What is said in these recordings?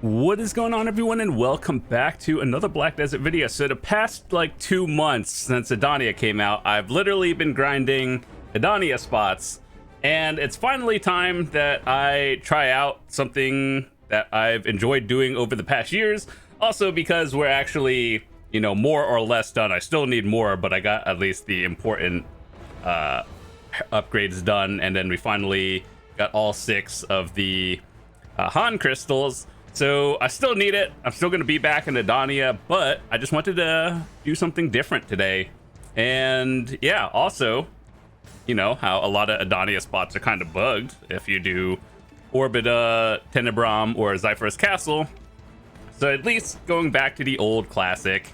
What is going on, everyone, and welcome back to another Black Desert video. So the past like 2 months since Adania came out, I've literally been grinding Adania spots, and it's finally time that I try out something that I've enjoyed doing over the past years. Also because we're actually, you know, more or less done. I still need more, but I got at least the important upgrades done, and then we finally got all 6 of the Han crystals. So I still need it. I'm still going to be back in Adania, but I just wanted to do something different today. And yeah, also, you know how a lot of Adania spots are kind of bugged if you do Orbita, Tenebrum, or Zyphorus Castle. So at least going back to the old classic,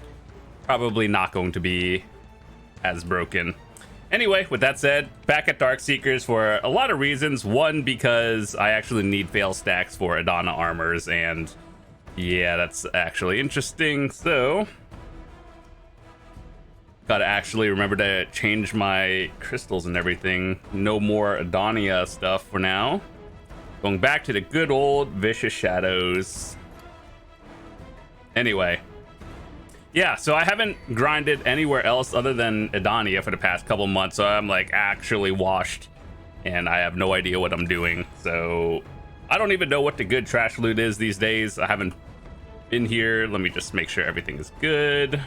probably not going to be as broken. Anyway, with that said, back at Darkseekers for a lot of reasons. One, because I actually need fail stacks for Adana armors, and yeah, that's actually interesting. So, gotta actually remember to change my crystals and everything. No more Adania stuff for now. Going back to the good old Vicious Shadows. Anyway. Yeah, so I haven't grinded anywhere else other than Adania for the past couple months, so I'm like actually washed, and I have no idea what I'm doing. So I don't even know what the good trash loot is these days. I haven't been here. Let me just make sure everything is good.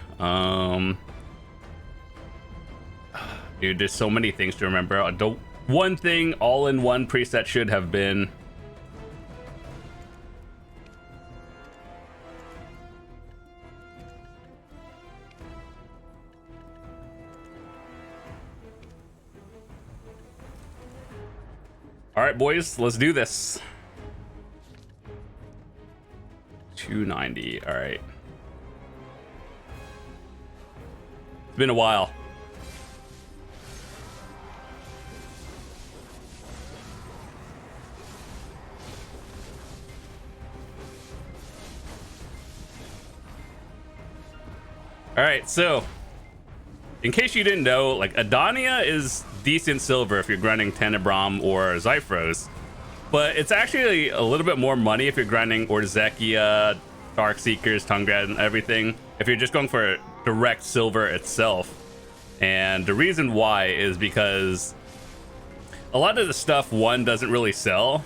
Dude, there's so many things to remember. One thing all-in-one preset should have been all right, boys, let's do this. 290. All right. It's been a while. All right, so in case you didn't know, like, Adania is decent silver if you're grinding Tenebrum or Zyphros, but it's actually a little bit more money if you're grinding Orzekia, Darkseekers, Tungrad, and everything, if you're just going for direct silver itself. And the reason why is because a lot of the stuff, one, doesn't really sell,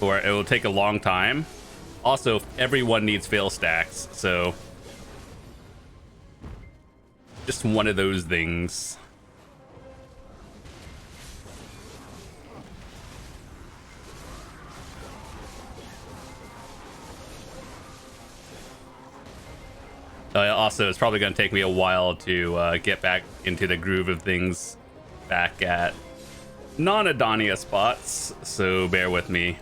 or it will take a long time. Also, everyone needs fail stacks, so just one of those things. Also, it's probably going to take me a while to get back into the groove of things back at non-Adania spots, so bear with me.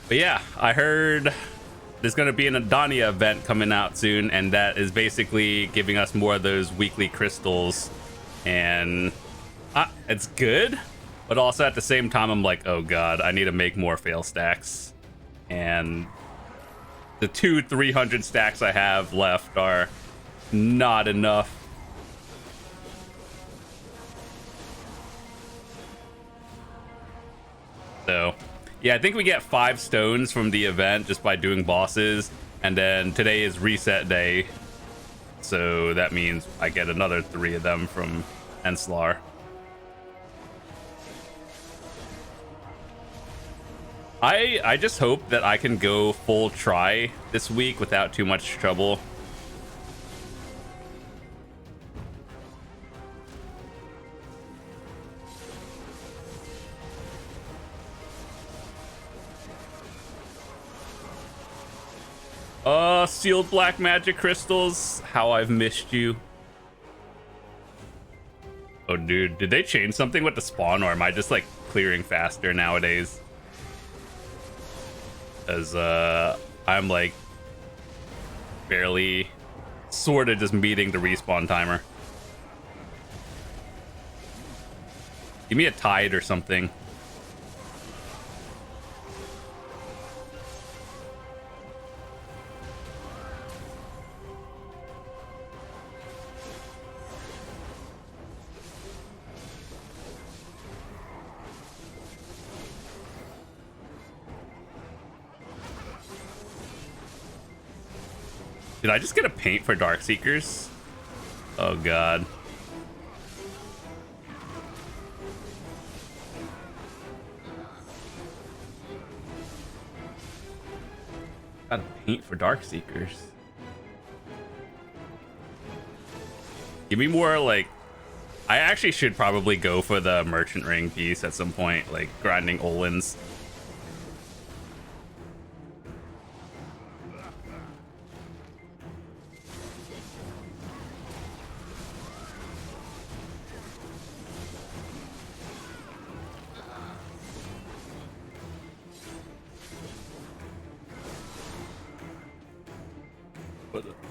But yeah, I heard there's going to be an Adania event coming out soon, and that is basically giving us more of those weekly crystals. And it's good, but also at the same time, I'm like, oh god, I need to make more fail stacks. And the 300 stacks I have left are not enough. So yeah, I think we get 5 stones from the event just by doing bosses, and then today is reset day, so that means I get another 3 of them from Enslar. I just hope that I can go full try this week without too much trouble. Sealed black magic crystals, how I've missed you. Oh, dude. Did they change something with the spawn, or am I just like clearing faster nowadays? As I'm like barely sort of just meeting the respawn timer. Give me a tide or something. Did I just get a paint for Darkseekers? Oh god. Got a paint for Darkseekers. Give me more like... I actually should probably go for the merchant ring piece at some point, like grinding Olins.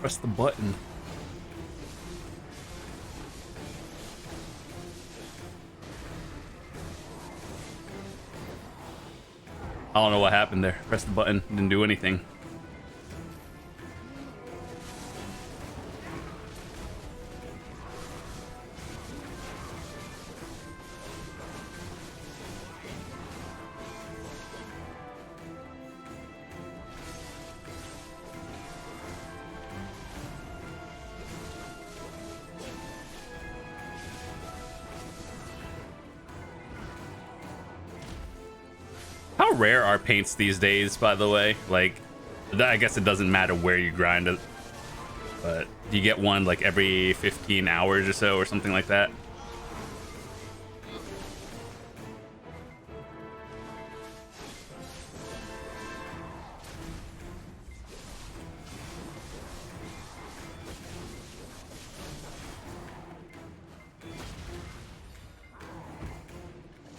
Press the button. I don't know what happened there. Press the button, didn't do anything. How rare are paints these days, by the way? Like, I guess it doesn't matter where you grind it, but you get one like every 15 hours or so or something like that.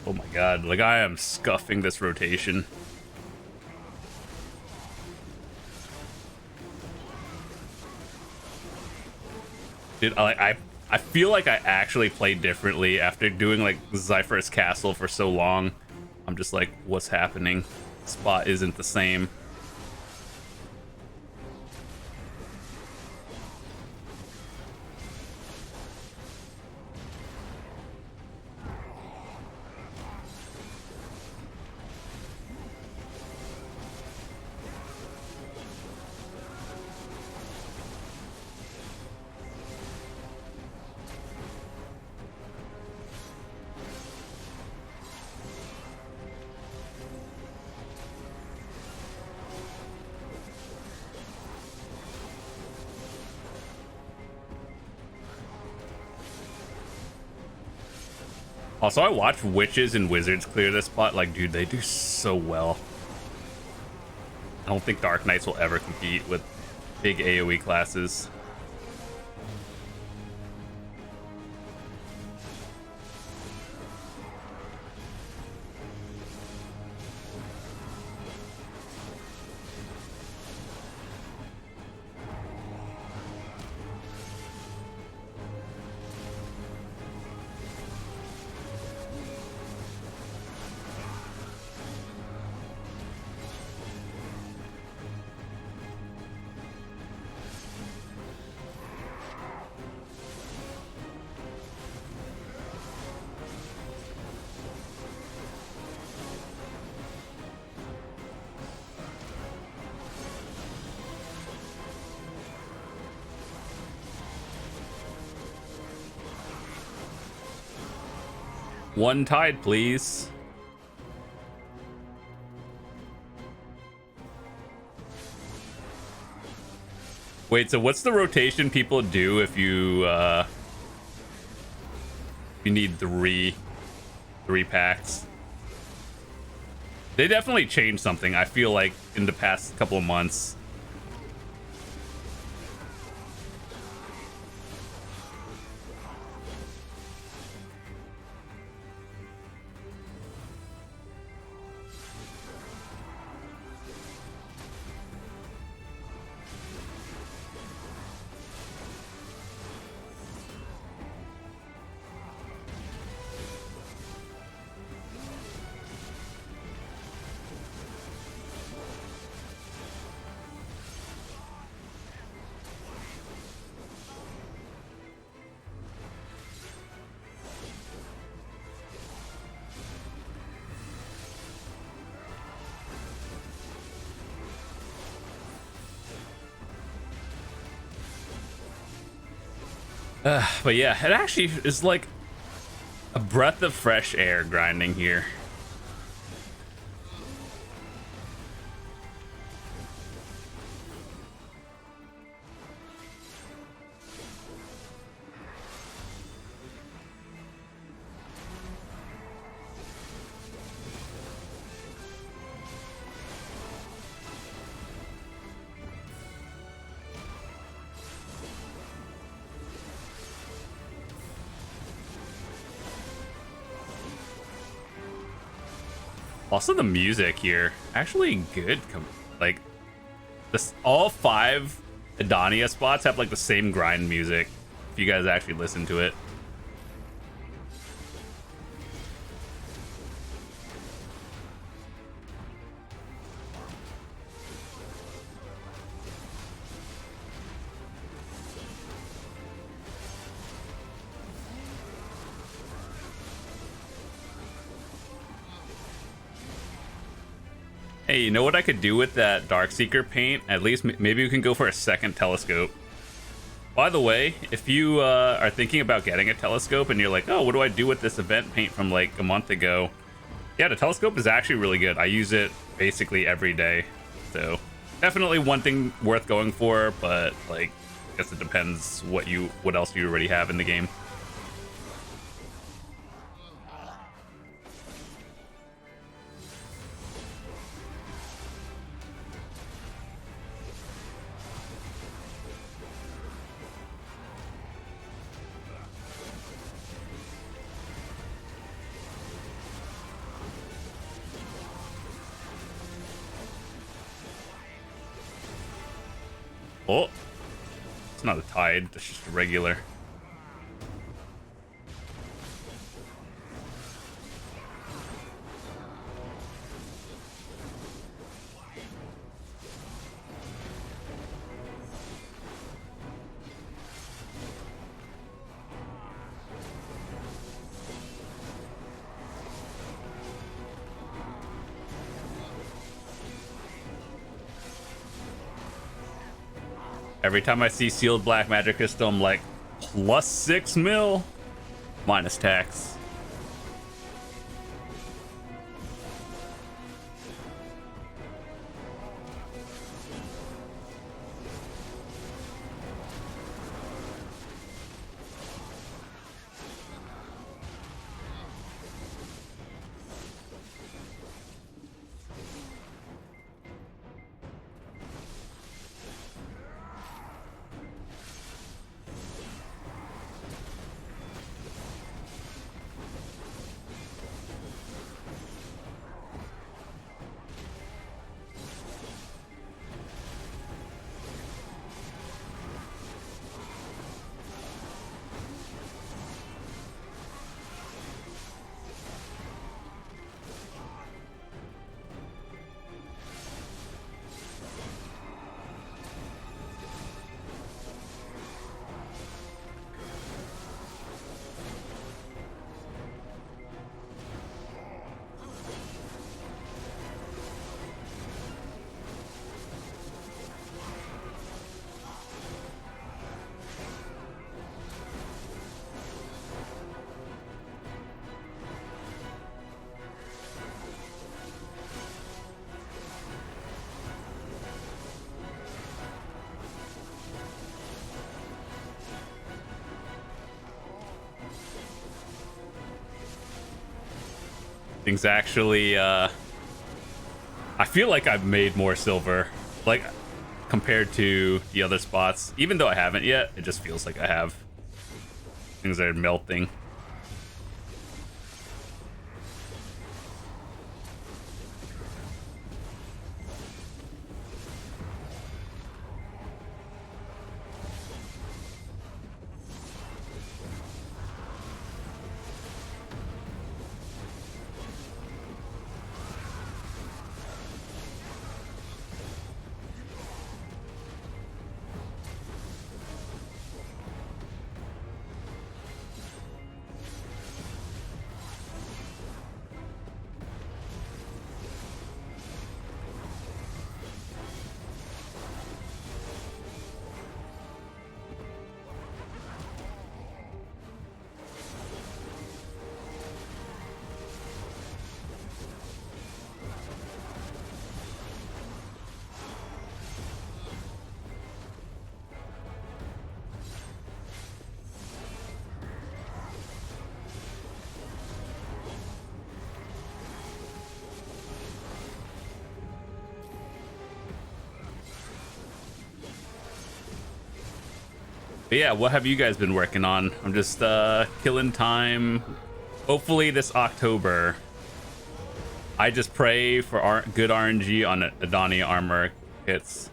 Oh my god, like I am scuffing this rotation. Dude, I feel like I actually played differently after doing like Zypher's Castle for so long. I'm just like, what's happening? Spot isn't the same. Also, I watch witches and wizards clear this spot. Like, dude, they do so well. I don't think Dark Knights will ever compete with big AoE classes. One tide, please. Wait, so what's the rotation people do if you need three packs? They definitely changed something, I feel like, in the past couple of months. But yeah, it actually is like a breath of fresh air grinding here. Also, the music here actually good. Like this, all 5 Adania spots have like the same grind music. If you guys actually listen to it. Hey, you know what I could do with that Darkseeker paint? At least maybe we can go for a second telescope. By the way, if you are thinking about getting a telescope and you're like, oh, what do I do with this event paint from like a month ago? Yeah, the telescope is actually really good. I use it basically every day. So definitely one thing worth going for, but like, I guess it depends what else you already have in the game. Oh, it's not a tide, it's just a regular. Every time I see sealed black magic crystal, I'm like, plus 6 mil, minus tax. Things actually, I feel like I've made more silver, like, compared to the other spots. Even though I haven't yet, it just feels like I have. Things are melting. But yeah, what have you guys been working on? I'm just killing time. Hopefully this October, I just pray for good RNG on Adania armor hits.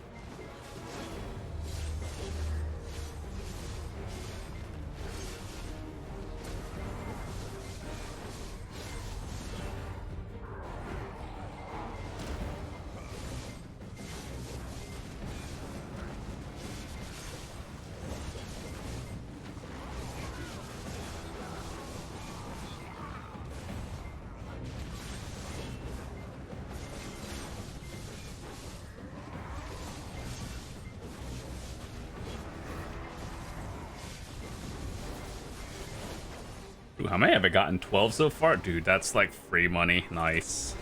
Ooh, how many have I gotten? 12 so far? Dude, that's like free money. Nice.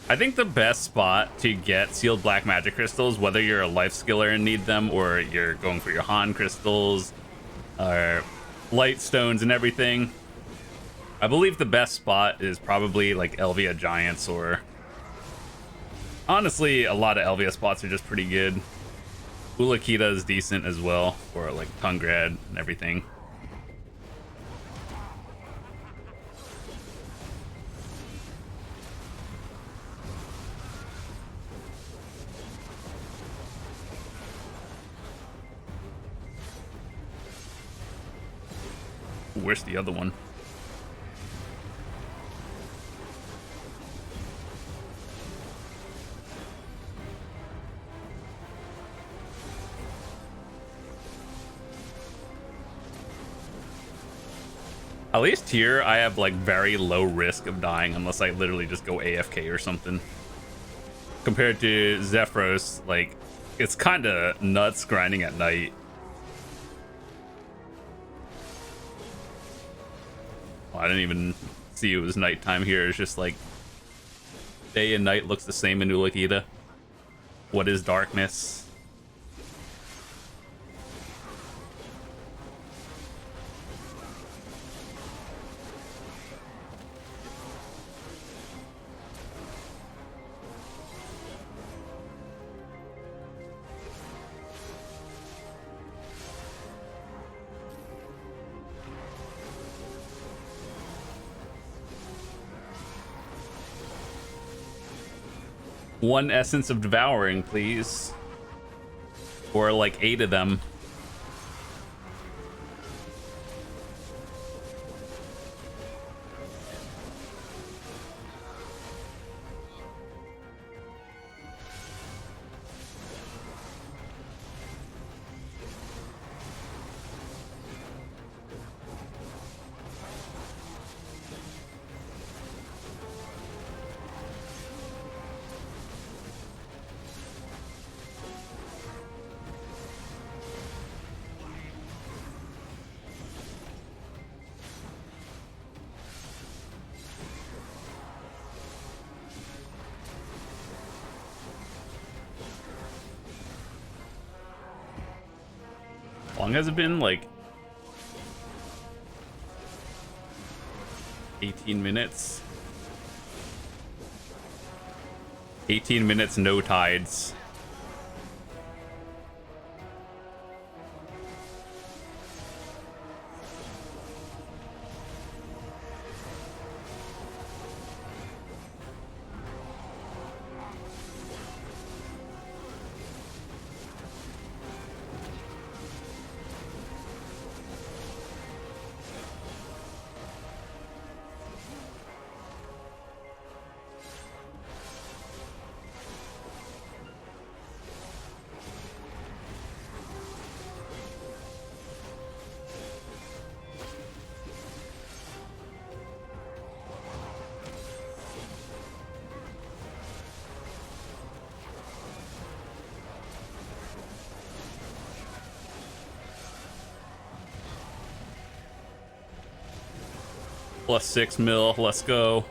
I think the best spot to get sealed black magic crystals, whether you're a life skiller and need them, or you're going for your Han crystals, or light stones and everything, I believe the best spot is probably like Elvia Giants, or honestly, a lot of Elvia spots are just pretty good. Ulakita is decent as well for like Tungrad and everything. Where's the other one? At least here, I have like very low risk of dying unless I literally just go AFK or something. Compared to Zephyros, like, it's kind of nuts grinding at night. Oh, I didn't even see it was nighttime here. It's just like day and night looks the same in Ulakita. What is darkness? One essence of devouring, please. Or like 8 of them. How long has it been? Like 18 minutes. 18 minutes, no tides. Plus 6 mil, let's go.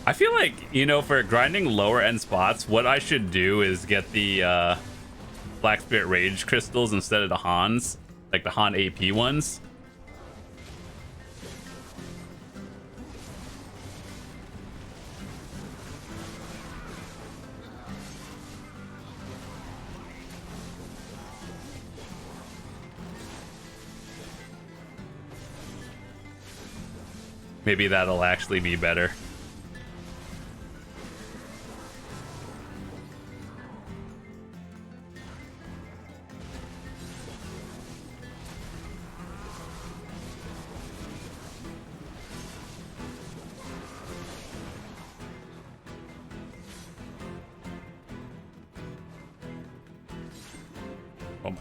I feel like, you know, for grinding lower end spots, what I should do is get the Black Spirit Rage crystals instead of the Hans, like the Han AP ones. Maybe that'll actually be better. Oh my.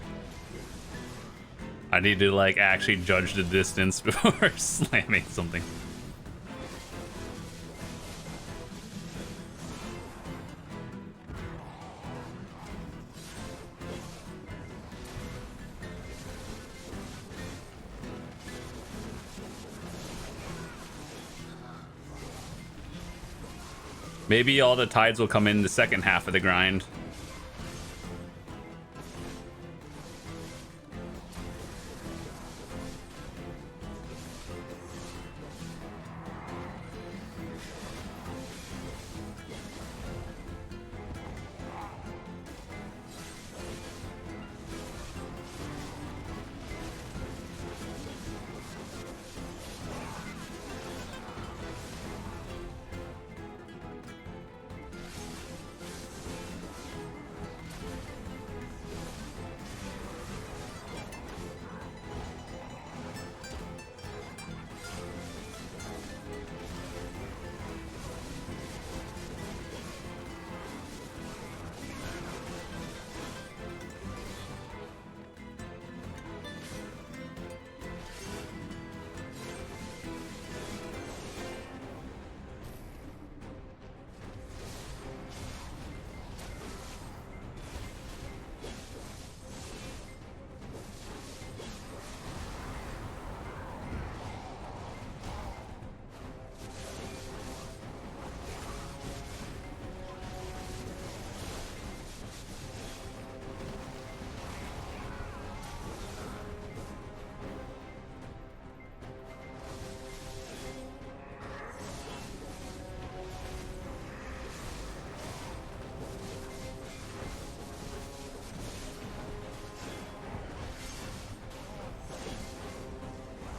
I need to like actually judge the distance before slamming something. Maybe all the tides will come in the second half of the grind.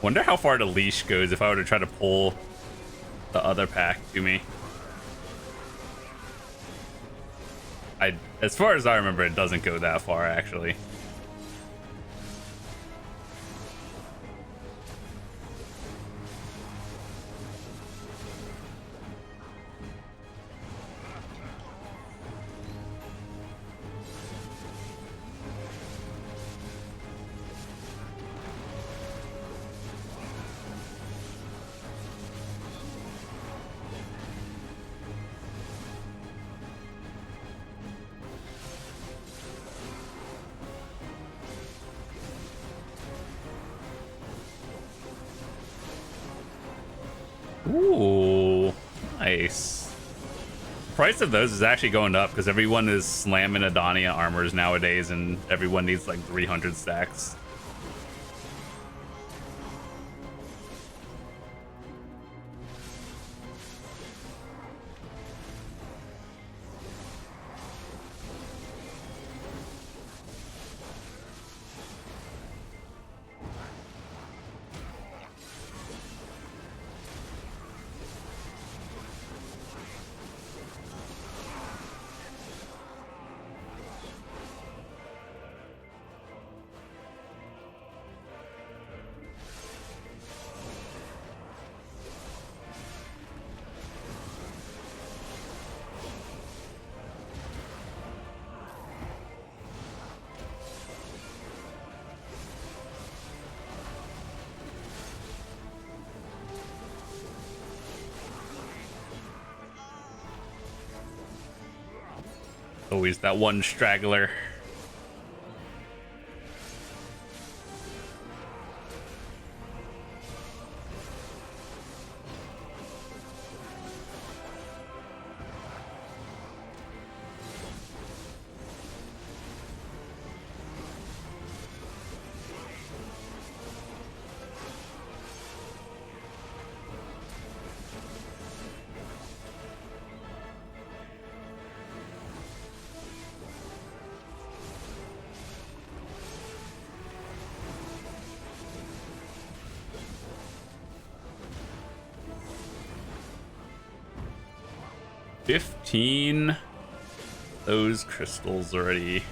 Wonder how far the leash goes if I were to try to pull the other pack to me. As far as I remember, it doesn't go that far, actually. Ooh, nice. Price of those is actually going up because everyone is slamming Adania armors nowadays and everyone needs like 300 stacks. Always that one straggler. 15 those crystals already.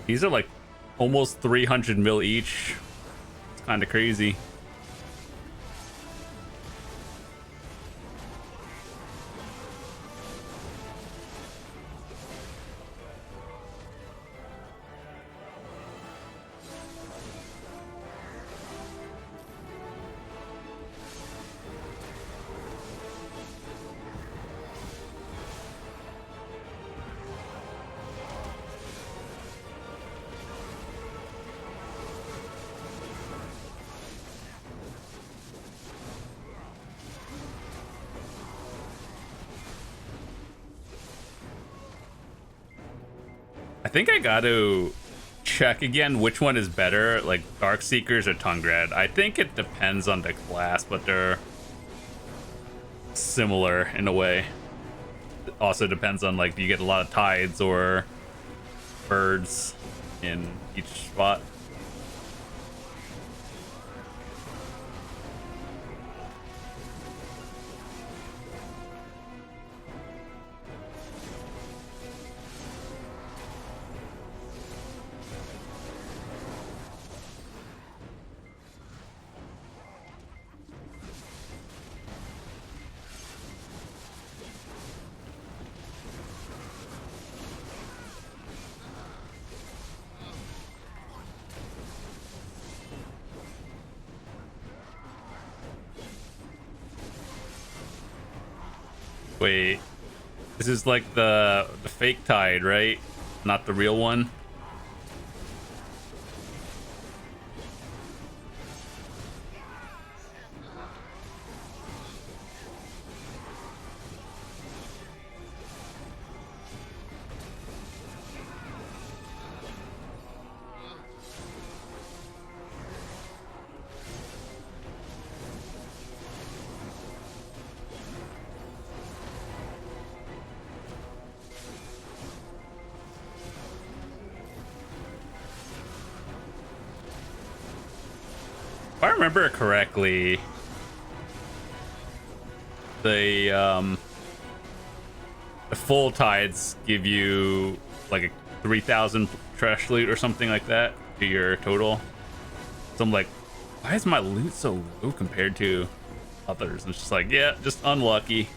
These are like almost 300 mil each. It's kind of crazy. I think I got to check again which one is better, like Darkseekers or Tungred. I think it depends on the class, but they're similar in a way. It also depends on, like, do you get a lot of tides or birds in each spot. Wait, this is like the fake tide, right? Not the real one? If I remember correctly, the full tides give you like a 3,000 trash loot or something like that to your total. So I'm like, why is my loot so low compared to others? And it's just like, yeah, just unlucky.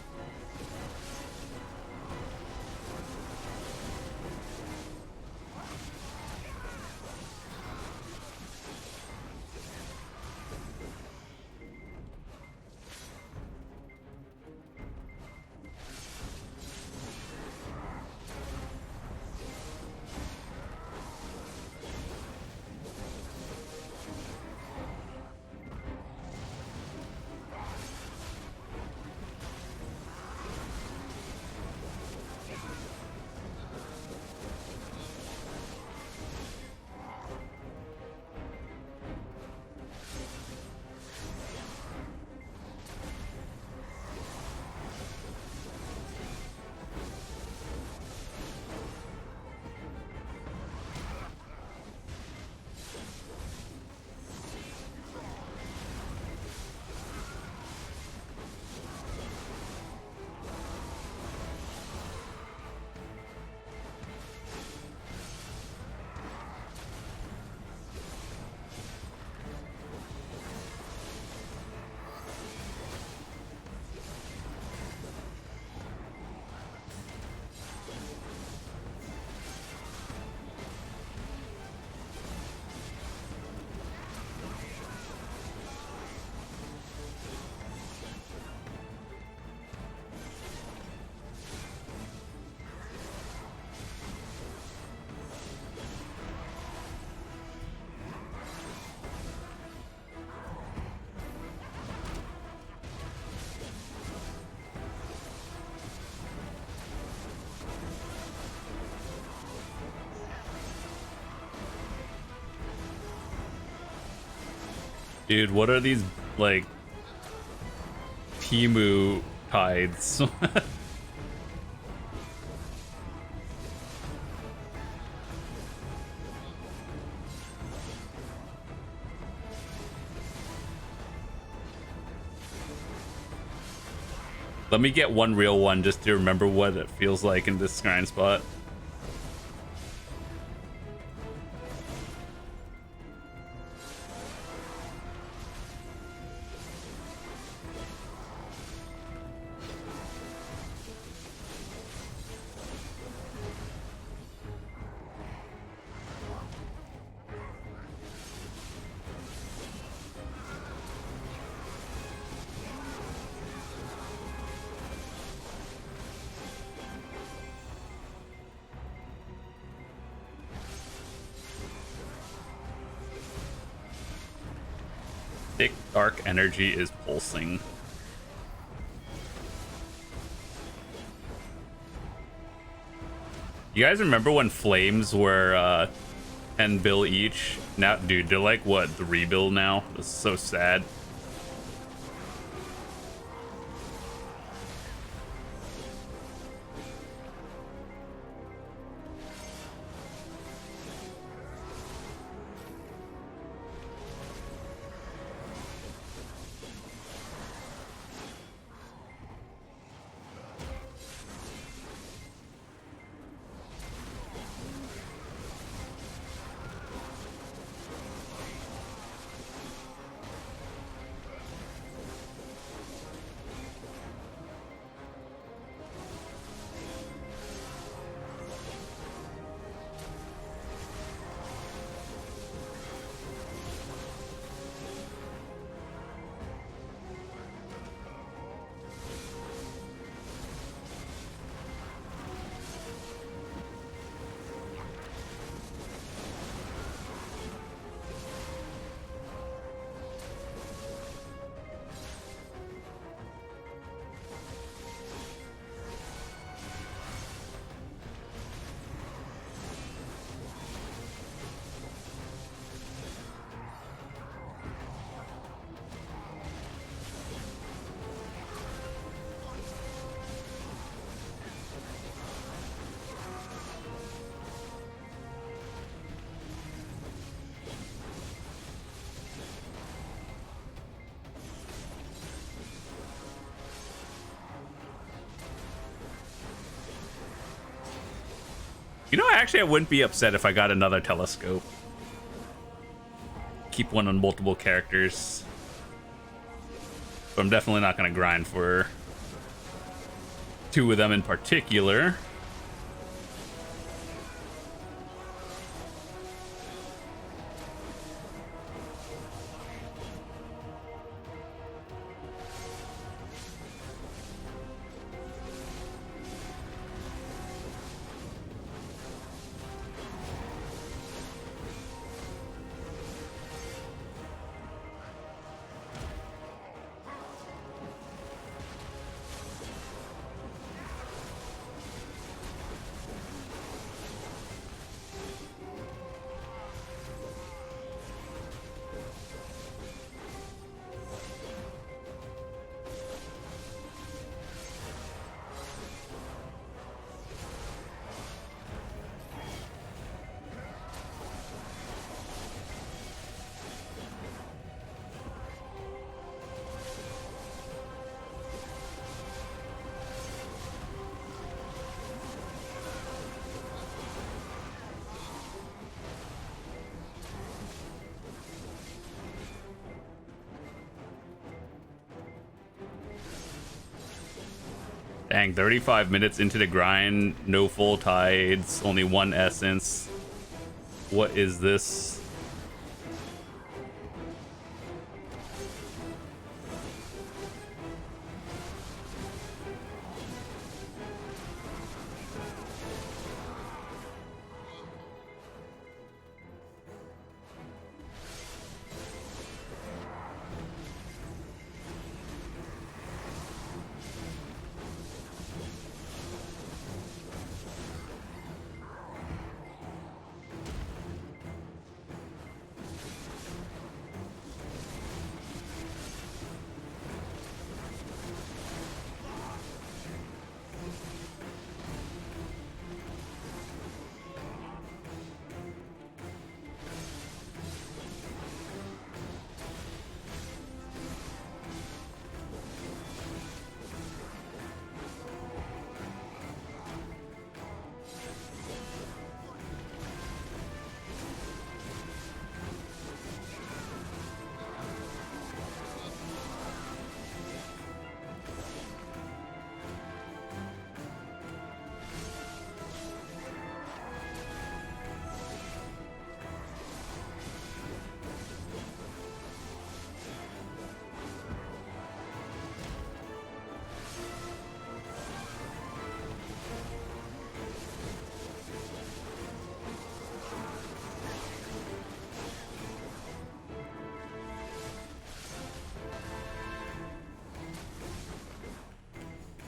Dude, what are these, like, Timu tides? Let me get one real one just to remember what it feels like in this grind spot. Thick, dark energy is pulsing. You guys remember when flames were 10 bill each? Now, dude, they're like, what, 3 bill now? This is so sad. You know, actually, I wouldn't be upset if I got another telescope. Keep one on multiple characters. But I'm definitely not going to grind for 2 of them in particular. Dang, 35 minutes into the grind, no full tides, only 1 essence. What is this?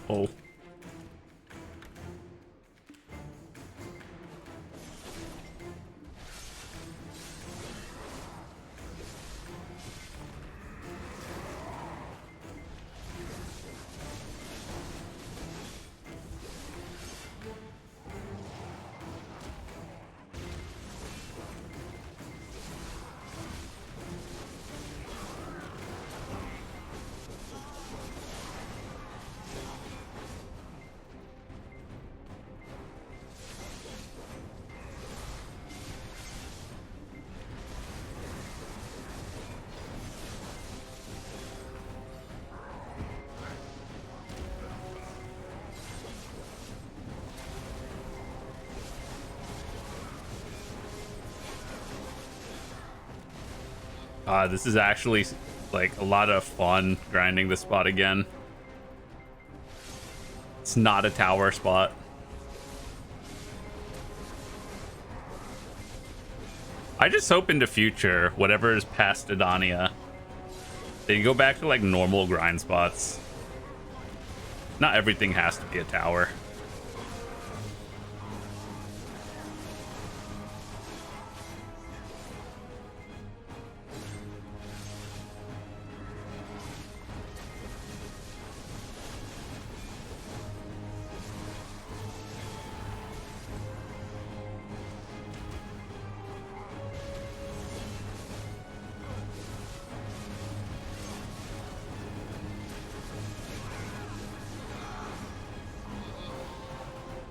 Oh. This is actually like a lot of fun grinding this spot again. It's not a tower spot. I just hope in the future, whatever is past Adania, they go back to like normal grind spots. Not everything has to be a tower.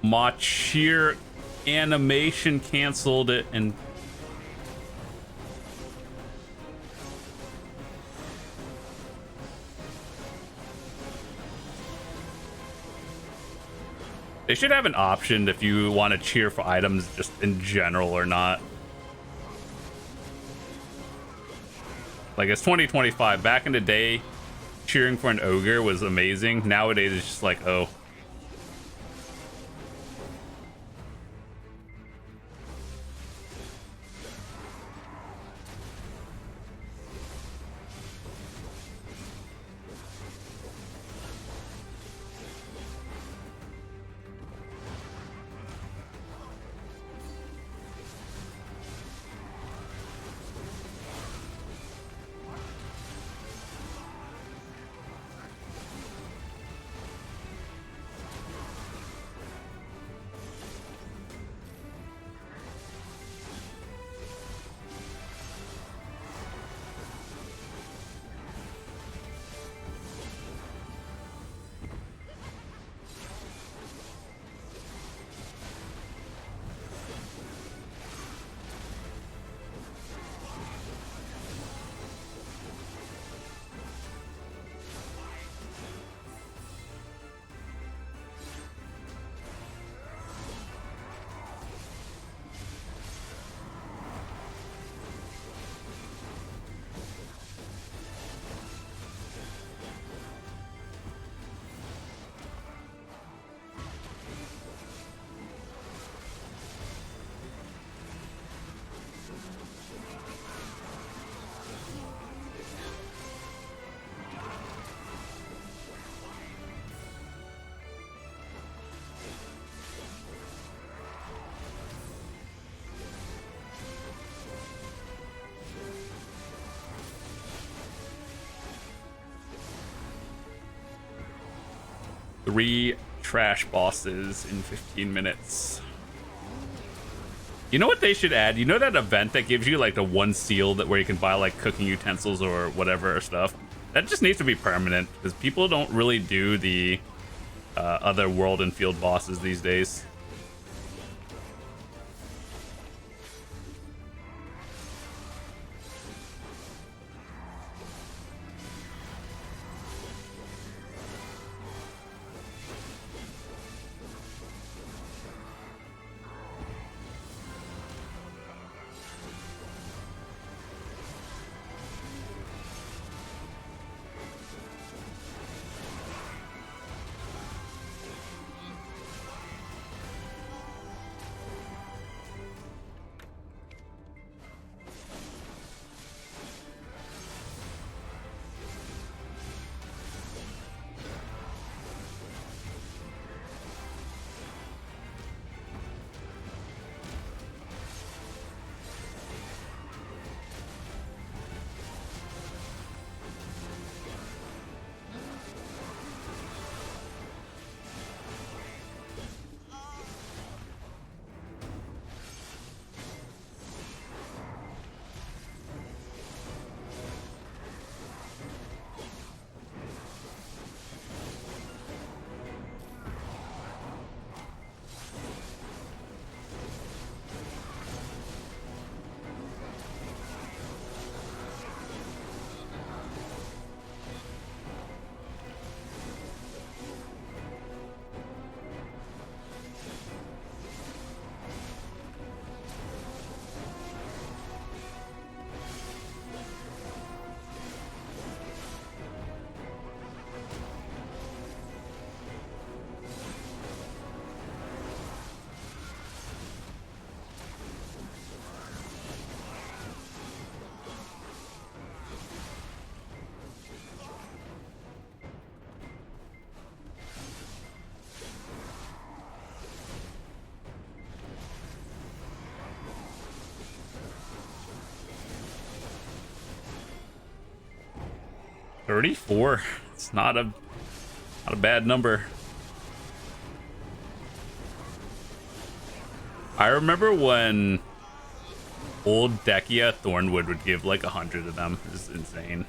My cheer animation canceled it, and they should have an option if you want to cheer for items just in general or not. Like, it's 2025. Back in the day, cheering for an ogre was amazing. Nowadays it's just like, oh. Three trash bosses in 15 minutes. You know what they should add? You know that event that gives you like the one seal that where you can buy like cooking utensils or whatever stuff? That just needs to be permanent because people don't really do the other world and field bosses these days. 34. It's not a bad number. I remember when old Dekia Thornwood would give like 100 of them. It's insane.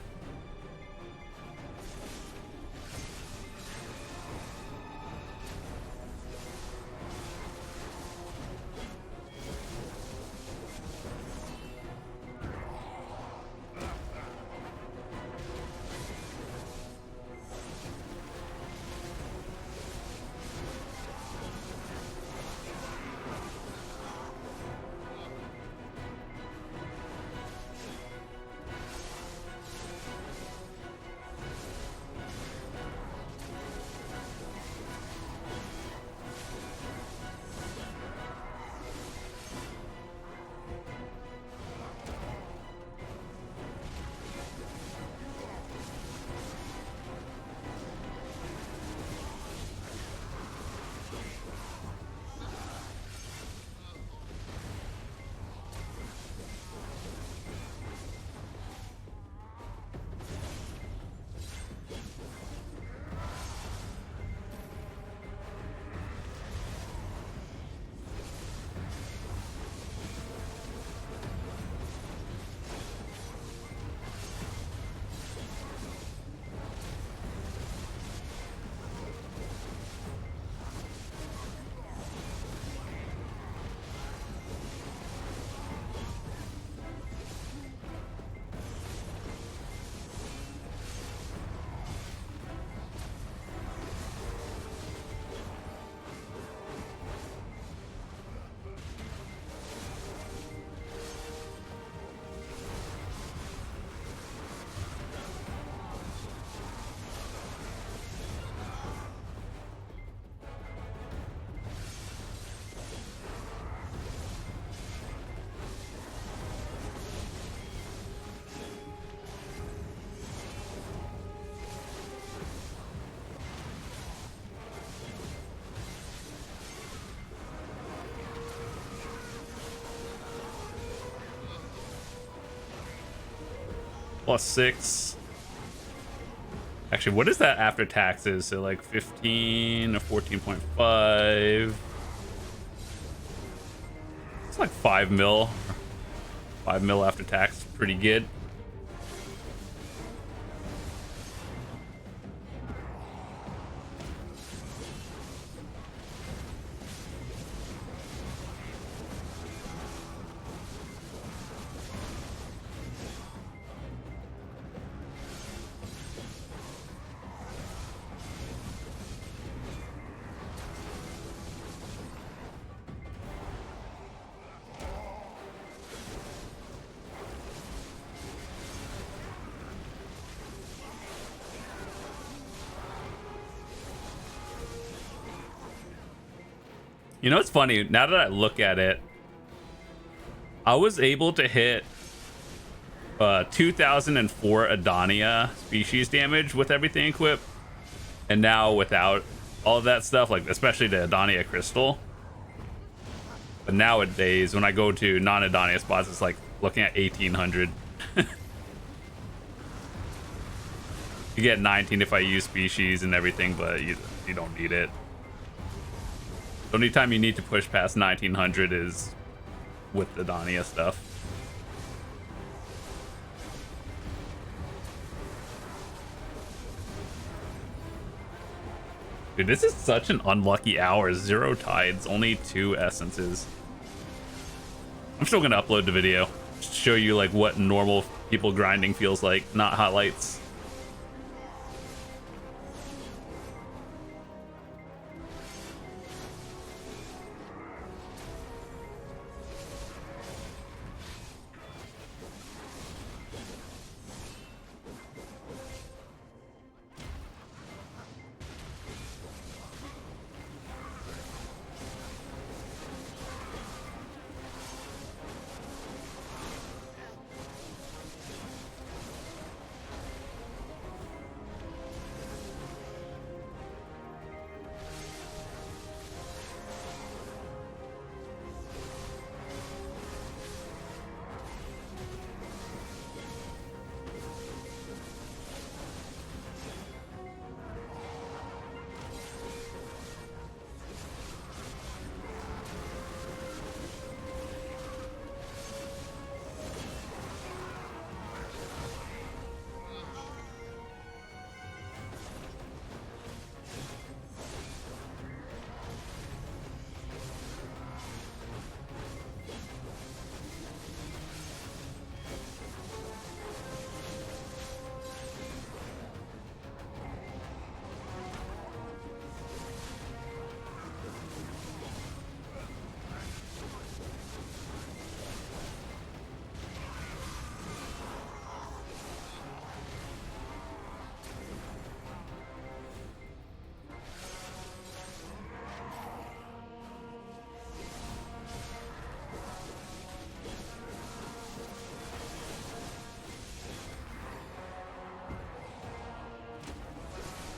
+6. Actually, what is that after taxes? So like 15 or 14.5. It's like 5 mil. 5 mil after tax. Pretty good. You know, it's funny. Now that I look at it, I was able to hit 2004 Adania species damage with everything equipped. And now without all of that stuff, like especially the Adania crystal. But nowadays, when I go to non-Adania spots, it's like looking at 1800. You get 19 if I use species and everything, but you don't need it. The only time you need to push past 1900 is with the Dania stuff. Dude, this is such an unlucky hour. 0 tides, only 2 essences. I'm still gonna upload the video. Just to show you like what normal people grinding feels like, not highlights.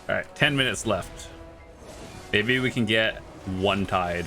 All right, 10 minutes left. Maybe we can get one tide.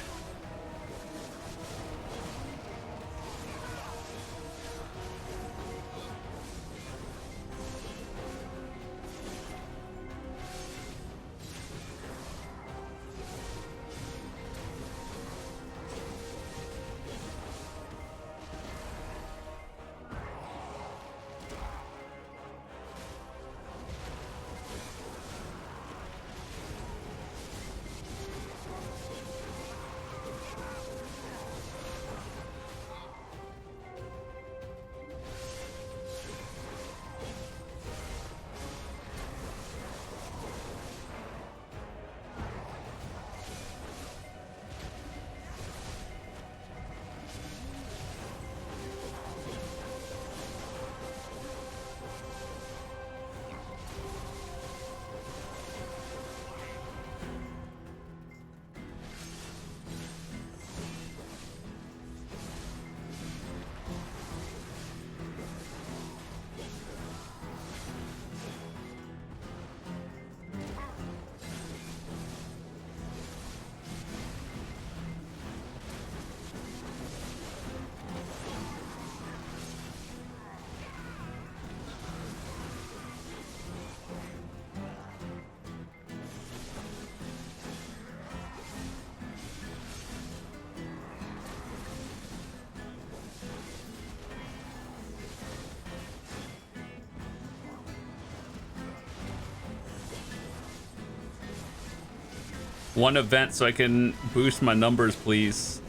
One event so I can boost my numbers, please.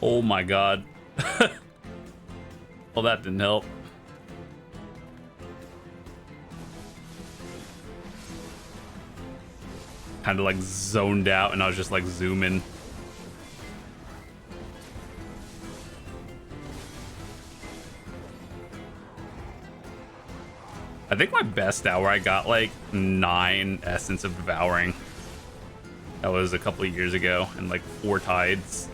Oh my god. Well, that didn't help. Kind of like zoned out and I was just like zooming. I think my best hour I got like 9 Essence of Devouring. That was a couple of years ago and like 4 tides.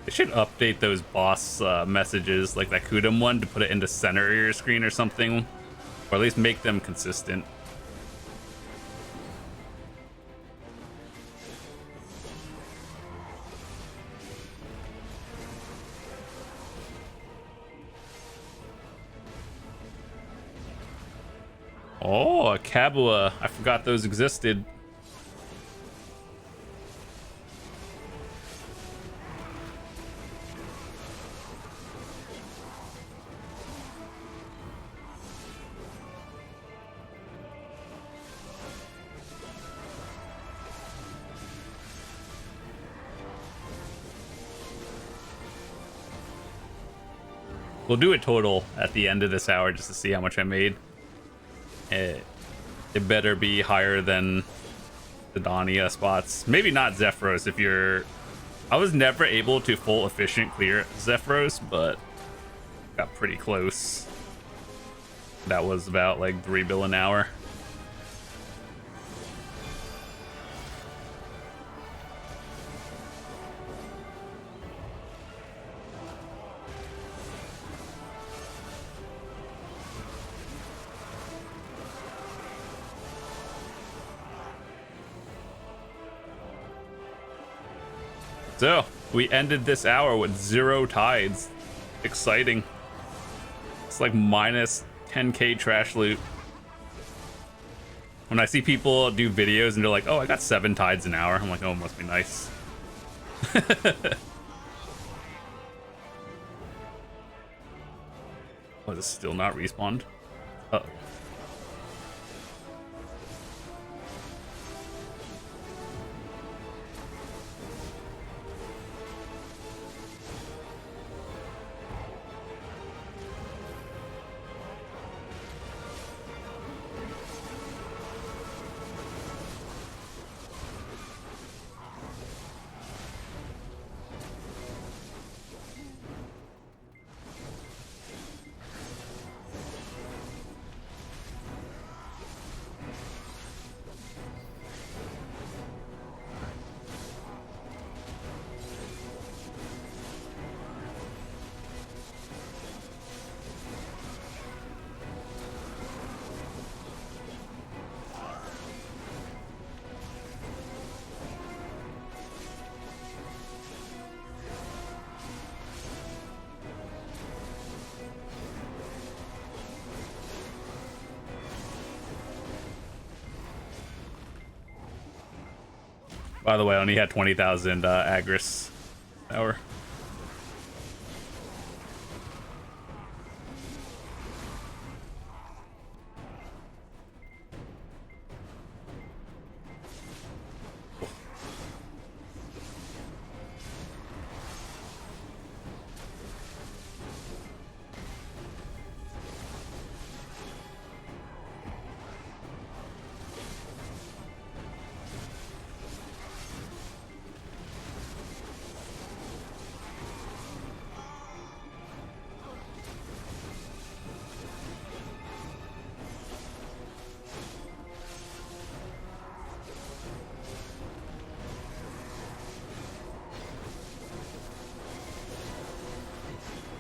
They should update those boss messages, like that Kudum one, to put it into center of your screen or something, or at least make them consistent. Oh, a Kabua. I forgot those existed. We'll do a total at the end of this hour just to see how much I made. It better be higher than the Dania spots. Maybe not Zephyros if you're... I was never able to full efficient clear Zephyros, but got pretty close. That was about like 3 bill an hour. So, we ended this hour with 0 tides. Exciting. It's like minus 10k trash loot. When I see people do videos and they're like, oh, I got 7 tides an hour, I'm like, oh, it must be nice. Oh, is this still not respawned? Uh-oh. By the way, I only had 20,000 Agris power.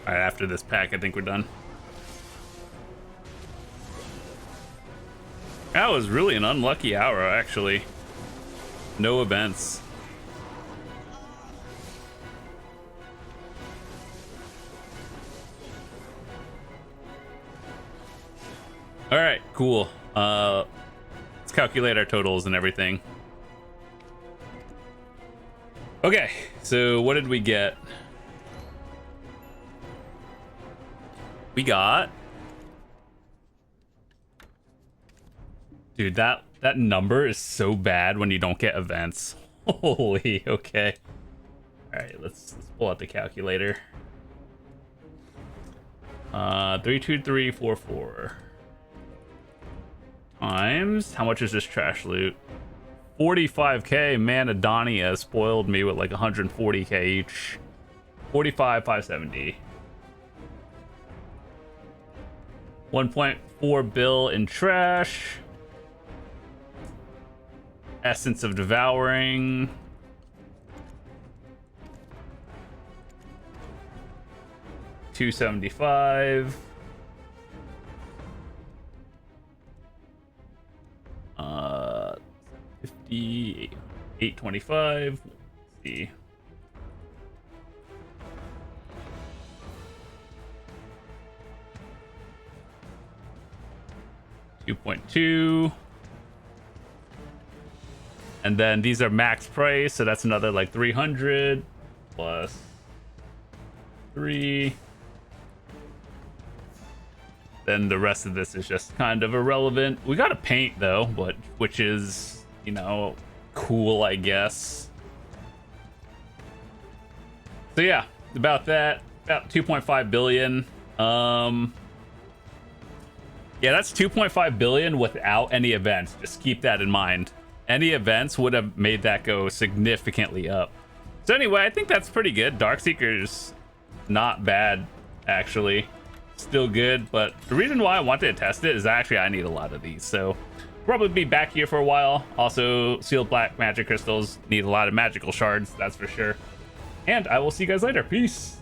Alright, after this pack, I think we're done. That was really an unlucky hour, actually. No events. Alright, cool. Let's calculate our totals and everything. Okay, so what did we get? We got... Dude, that number is so bad when you don't get events. Holy, okay. Alright, let's pull out the calculator. 32344 times... How much is this trash loot? 45k. Man, Adania spoiled me with like 140k each. 45,570. 1.4 bill in trash. Essence of Devouring. 275. 50, 825. Let's see. $2.2. And then these are max price, so that's another like 300 plus 3. Then the rest of this is just kind of irrelevant. We got a paint though, but which is, you know, cool, I guess. So yeah, about that, about 2.5 billion. Yeah, that's 2.5 billion without any events. Just keep that in mind. Any events would have made that go significantly up. So anyway, I think that's pretty good. Darkseekers, not bad, actually. Still good, but the reason why I wanted to test it is actually I need a lot of these. So probably be back here for a while. Also, sealed black magic crystals need a lot of magical shards, that's for sure. And I will see you guys later. Peace.